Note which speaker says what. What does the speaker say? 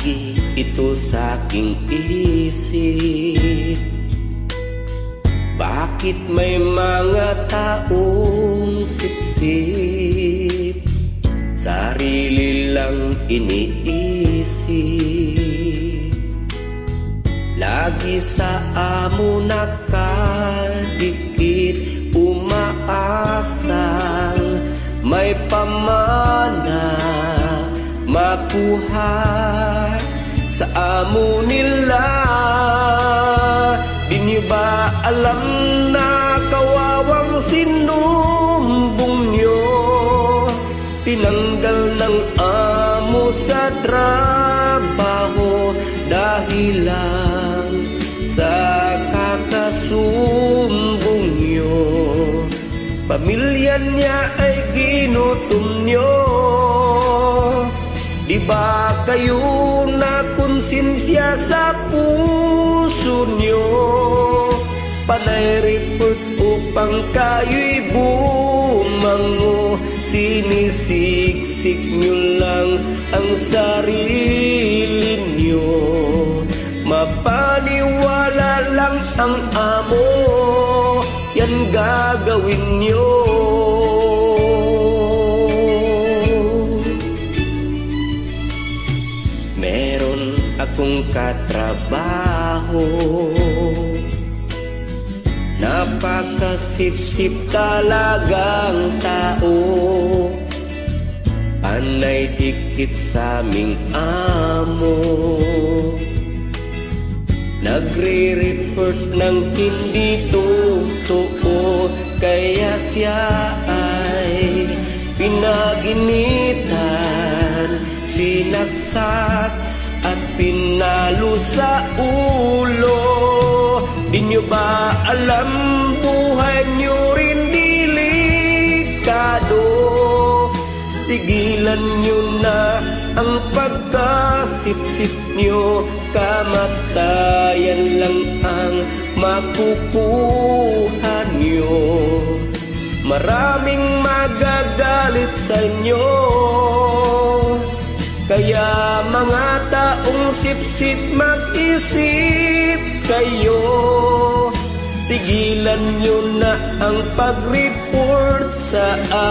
Speaker 1: Lagi ito sa aking isip. Bakit may mga taong sip-sip, sarili lang iniisip. Lagi sa amo nakadikit, umaasang may pamana makuha sa amo nila. Di niyo ba alam na kawawang sinumbong nyo? Tinanggal ng amo sa trabaho dahil lang sa kakasumbong nyo. Pamilya niya ay ginutom nyo. Di ba kayo na konsensya sa puso nyo? Panay report upang kayo'y bumango. Sinisiksik nyo lang ang sarili nyo. Mapaniwala lang ang amo, yan gagawin nyo. Meron akong katrabaho, napakasip-sip talagang tao. Panay dikit sa aming amo, nagre-report ng hindi totoo. Kaya siya ay pinaginitan, sinaksak at pinalo sa ulo. Di nyo ba alam buhay nyo rin delikado? Tigilan nyo na ang pagkasip-sip nyo. Kamatayan lang ang makukuha nyo. Maraming magagalit sa inyo. Kaya mga taong sip-sip, mag-isip kayo. Tigilan nyo na ang pag-report sa